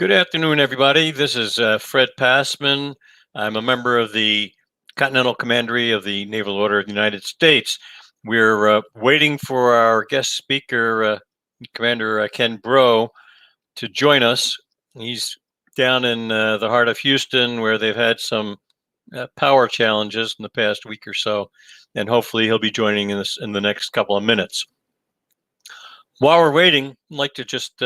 Good afternoon, everybody. This is Fred Passman. I'm a member of the Continental Commandery of the Naval Order of the United States. We're waiting for our guest speaker, Commander Ken Bro, to join us. He's down in the heart of Houston, where they've had some power challenges in the past week or so, and hopefully he'll be joining us in the next couple of minutes. While we're waiting, I'd like to just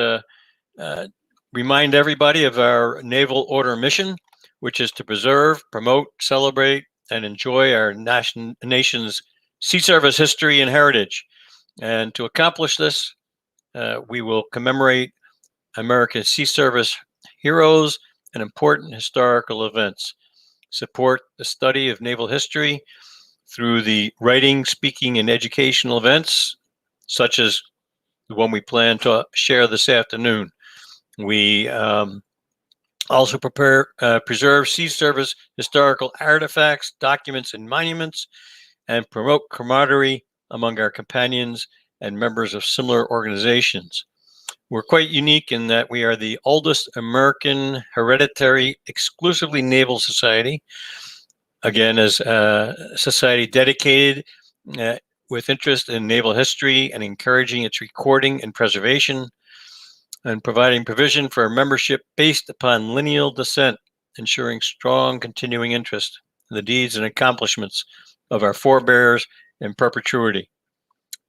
remind everybody of our Naval Order mission, which is to preserve, promote, celebrate, and enjoy our nation's sea service history and heritage. And to accomplish this, we will commemorate America's sea service heroes and important historical events, support the study of naval history through the writing, speaking, and educational events, such as the one we plan to share this afternoon. We also preserve sea service historical artifacts, documents, and monuments, and promote camaraderie among our companions and members of similar organizations. We're quite unique in that we are the oldest American hereditary exclusively naval society, again, as a society dedicated with interest in naval history and encouraging its recording and preservation, and providing provision for membership based upon lineal descent, ensuring strong continuing interest in the deeds and accomplishments of our forebears in perpetuity.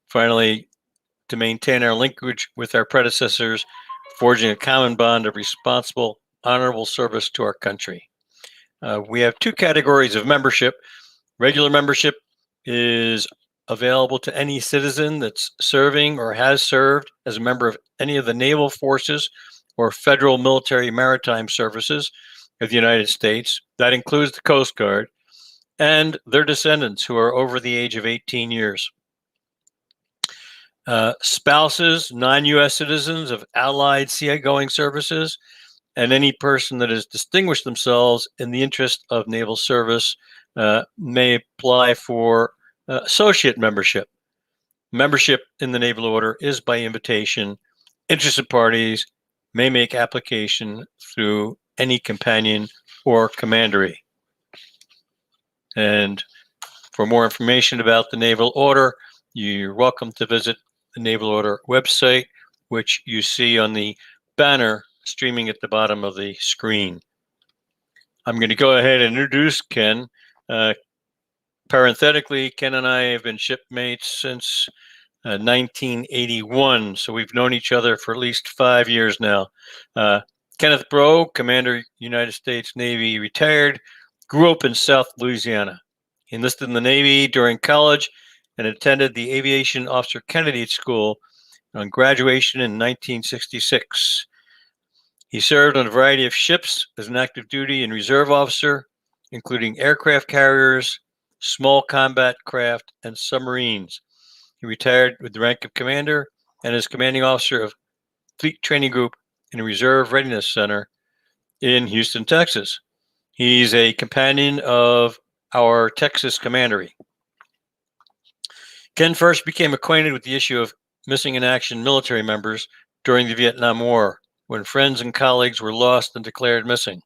Finally, to maintain our linkage with our predecessors, forging a common bond of responsible, honorable service to our country. We have two categories of membership. Regular membership is available to any citizen that's serving or has served as a member of any of the naval forces or federal military maritime services of the United States. That includes the Coast Guard and their descendants who are over the age of 18 years. Spouses, non-U.S. citizens of allied seagoing services, and any person that has distinguished themselves in the interest of naval service may apply for associate membership. Membership in the Naval Order is by invitation. Interested parties may make application through any companion or commandery. And for more information about the Naval Order, you're welcome to visit the Naval Order website, which you see on the banner streaming at the bottom of the screen. I'm going to go ahead and introduce Ken. Parenthetically, Ken and I have been shipmates since 1981, so we've known each other for at least 5 years now. Kenneth Bro, Commander, United States Navy, retired, grew up in South Louisiana. He enlisted in the Navy during college and attended the Aviation Officer Candidate School on graduation in 1966. He served on a variety of ships as an active duty and reserve officer, including aircraft carriers, small combat craft, and submarines. He retired with the rank of commander and is commanding officer of Fleet Training Group in a Reserve Readiness Center in Houston, Texas. He's a companion of our Texas Commandery. Ken first became acquainted with the issue of missing in action military members during the Vietnam War, when friends and colleagues were lost and declared missing.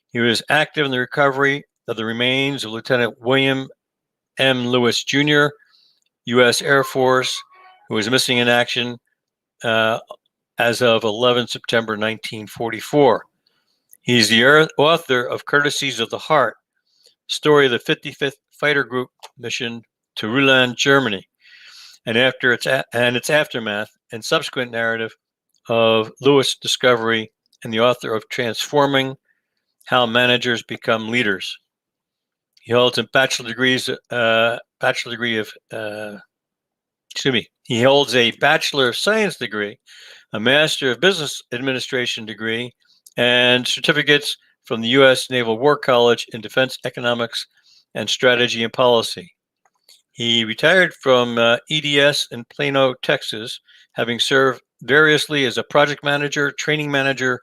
He was active in the recovery of the remains of Lieutenant William M. Lewis, Jr., U.S. Air Force, who was missing in action as of 11 September 1944. He's the author of Courtesies of the Heart, story of the 55th Fighter Group mission to Ruland, Germany, and its aftermath and subsequent narrative of Lewis' discovery, and the author of Transforming How Managers Become Leaders. He holds a He holds a Bachelor of Science degree, a Master of Business Administration degree, and certificates from the U.S. Naval War College in Defense Economics and Strategy and Policy. He retired from EDS in Plano, Texas, having served variously as a project manager, training manager,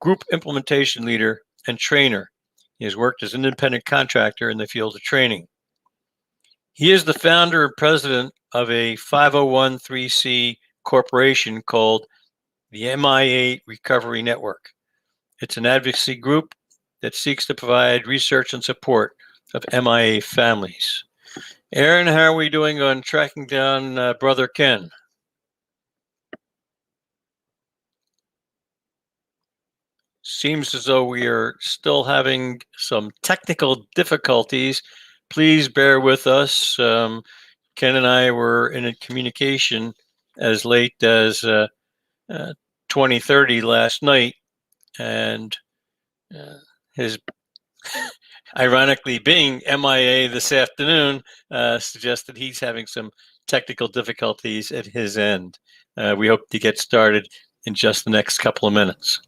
group implementation leader, and trainer. He has worked as an independent contractor in the field of training. He is the founder and president of a 501(c) corporation called the MI8 Recovery Network, It's an advocacy group that seeks to provide research and support of MIA families. Aaron, how are we doing on tracking down brother Ken? Seems as though we are still having some technical difficulties. Please bear with us. Ken and I were in a communication as late as 20:30 last night, and his ironically being MIA this afternoon suggests that he's having some technical difficulties at his end. We hope to get started in just the next couple of minutes.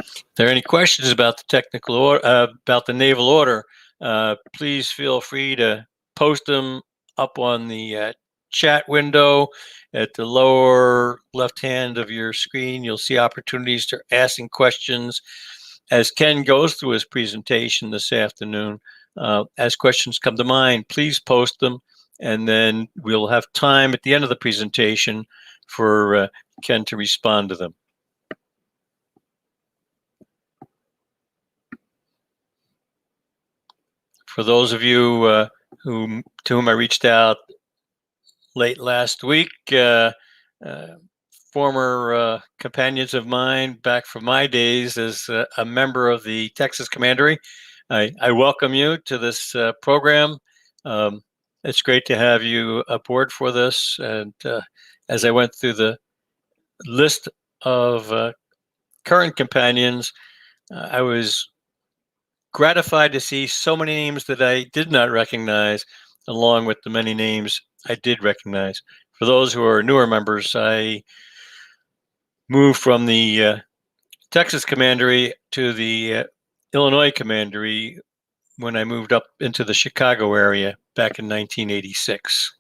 If there are any questions about the technical order, about the naval order, please feel free to post them up on the chat window at the lower left hand of your screen. You'll see opportunities to asking questions as Ken goes through his presentation this afternoon. As questions come to mind, please post them, and then we'll have time at the end of the presentation for Ken to respond to them. For those of you to whom I reached out late last week, former companions of mine back from my days as a member of the Texas Commandery, I welcome you to this program. It's great to have you aboard for this. And as I went through the list of current companions, I was gratified to see so many names that I did not recognize, along with the many names I did recognize. For those who are newer members, I moved from the Texas Commandery to the Illinois Commandery when I moved up into the Chicago area back in 1986.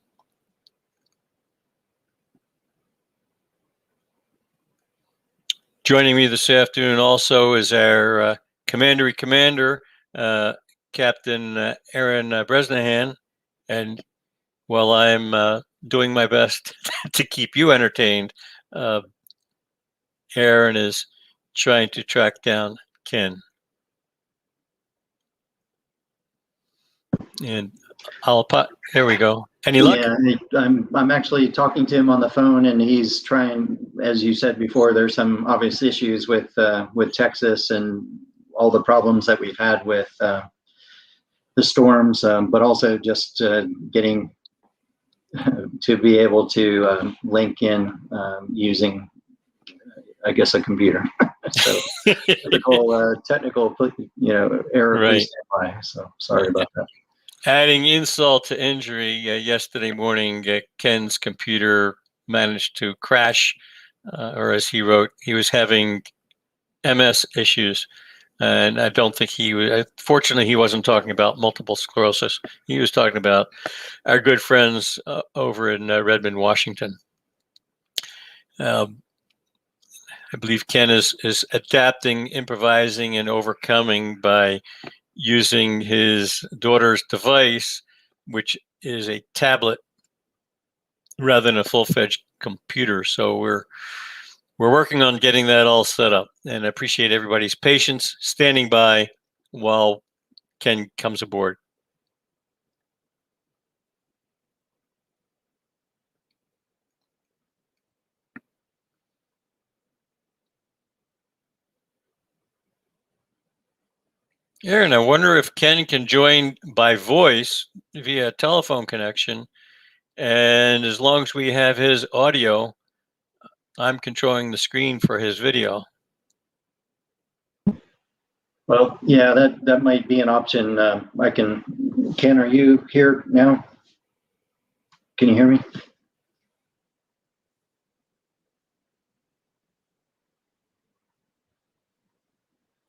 Joining me this afternoon also is our Commandery Commander, Captain Aaron Bresnahan. And while I'm doing my best to keep you entertained, Aaron is trying to track down Ken. And there we go. Any luck? Yeah, I'm actually talking to him on the phone, and he's trying, as you said before, there's some obvious issues with Texas and all the problems that we've had with the storms, but also just getting to be able to link in using, I guess, a computer. So typical technical, error. Right. Please stand by. So sorry about that. Adding insult to injury, yesterday morning, Ken's computer managed to crash, or as he wrote, he was having MS issues. And I don't think fortunately, he wasn't talking about multiple sclerosis. He was talking about our good friends over in Redmond, Washington. I believe Ken is adapting, improvising, and overcoming by using his daughter's device, which is a tablet rather than a full-fledged computer. So we're working on getting that all set up, and I appreciate everybody's patience standing by while Ken comes aboard. Aaron, I wonder if Ken can join by voice via telephone connection. And as long as we have his audio, I'm controlling the screen for his video. Well, yeah, that might be an option. Ken, are you here now? Can you hear me?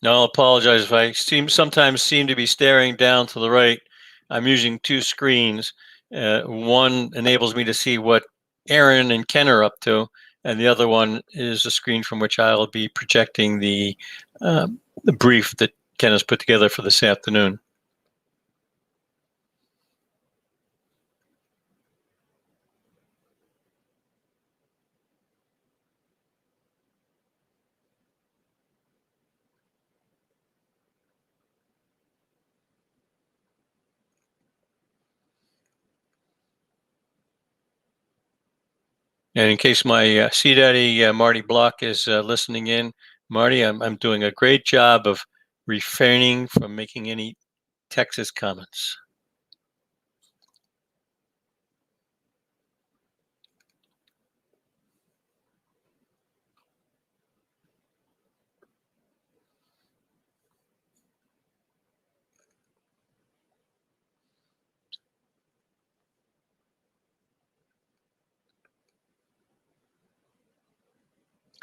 No, I'll apologize if I sometimes seem to be staring down to the right. I'm using two screens. One enables me to see what Aaron and Ken are up to, and the other one is a screen from which I'll be projecting the brief that Ken has put together for this afternoon. And in case my sea daddy Marty Block is listening in, Marty, I'm doing a great job of refraining from making any Texas comments.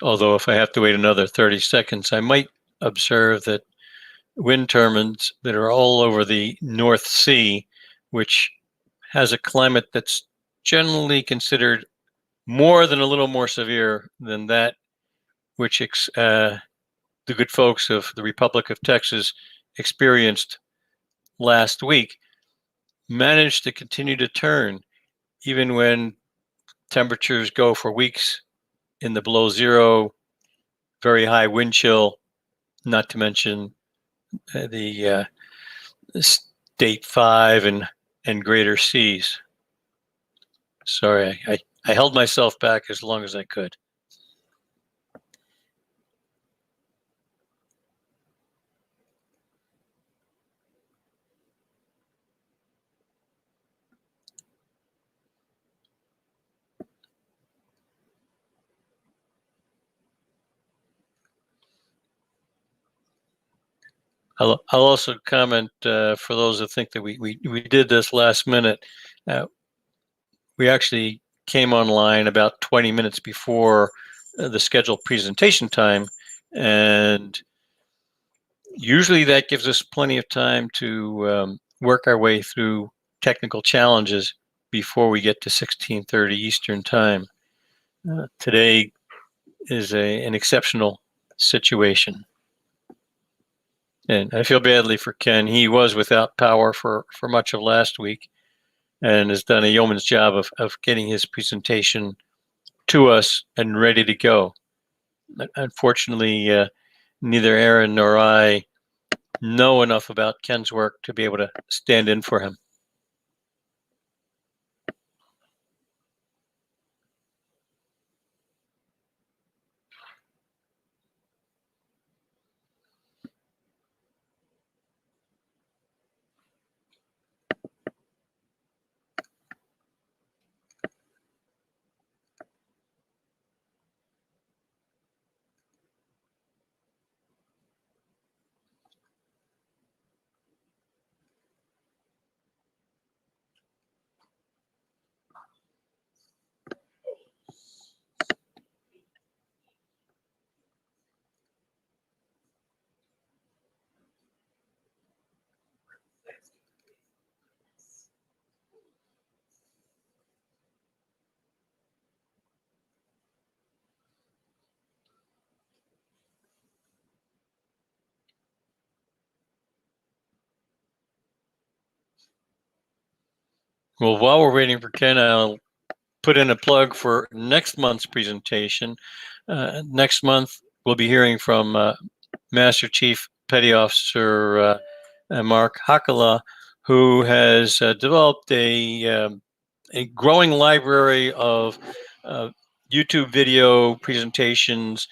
Although if I have to wait another 30 seconds, I might observe that wind turbines that are all over the North Sea, which has a climate that's generally considered more than a little more severe than that which the good folks of the Republic of Texas experienced last week, managed to continue to turn even when temperatures go for weeks in the below zero, very high wind chill, not to mention the state 5 and greater seas. Sorry, I held myself back as long as I could. I'll also comment for those that think that we did this last minute. We actually came online about 20 minutes before the scheduled presentation time, and usually that gives us plenty of time to work our way through technical challenges before we get to 16:30 Eastern time. Today is an exceptional situation. And I feel badly for Ken. He was without power for much of last week and has done a yeoman's job of getting his presentation to us and ready to go. Unfortunately, neither Aaron nor I know enough about Ken's work to be able to stand in for him. Well, while we're waiting for Ken, I'll put in a plug for next month's presentation. Next month, we'll be hearing from Master Chief Petty Officer Mark Hakala, who has developed a growing library of YouTube video presentations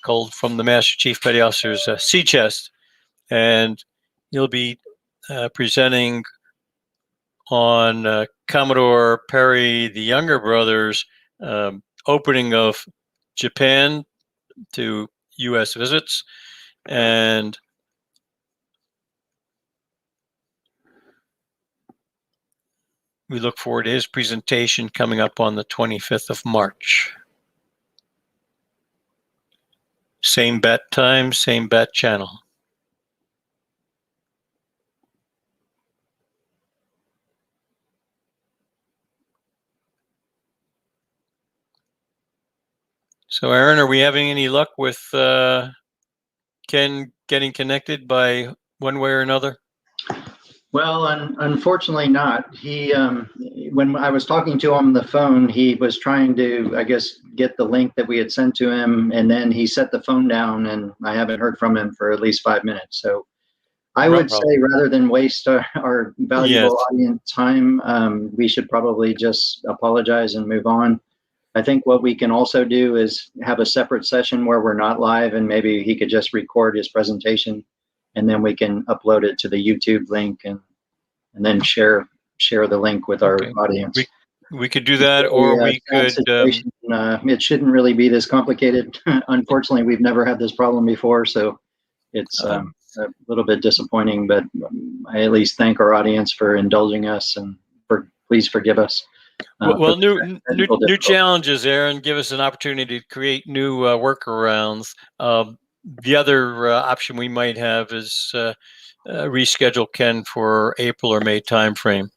called From the Master Chief Petty Officer's Sea Chest. And he'll be presenting on Commodore Perry, the younger brother's opening of Japan to U.S. visits. And we look forward to his presentation coming up on the 25th of March. Same bat time, same bat channel. So, Aaron, are we having any luck with Ken getting connected by one way or another? Well, unfortunately not. He, when I was talking to him on the phone, he was trying to, I guess, get the link that we had sent to him, and then he set the phone down, and I haven't heard from him for at least 5 minutes. So I would say rather than waste our valuable audience time, we should probably just apologize and move on. I think what we can also do is have a separate session where we're not live, and maybe he could just record his presentation, and then we can upload it to the YouTube link and then share the link with our Okay. audience. We could do that, It's or really we a sad could. situation. It shouldn't really be this complicated. Unfortunately, we've never had this problem before, so it's a little bit disappointing. But I at least thank our audience for indulging us, and please forgive us. Well, new difficulties. challenges, Aaron. Give us an opportunity to create new workarounds. The other option we might have is reschedule Ken for April or May timeframe.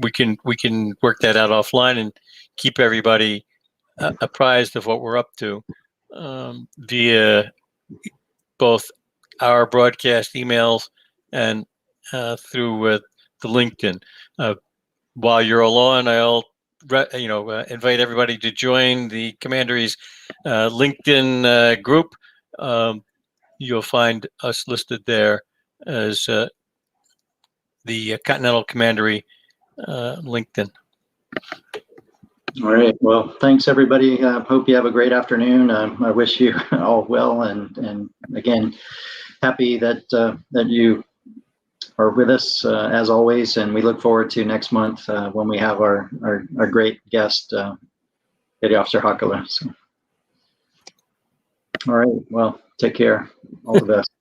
We can work that out offline and keep everybody apprised of what we're up to via both our broadcast emails and through the LinkedIn. While you're alone, I'll invite everybody to join the Commandery's LinkedIn group. You'll find us listed there as the Continental Commandery LinkedIn. All right. Well, thanks everybody. Hope you have a great afternoon. I wish you all well, and again, happy that that you are with us as always, and we look forward to next month when we have our great guest, Petty Officer Hakala. So, all right. Well, take care. All the best.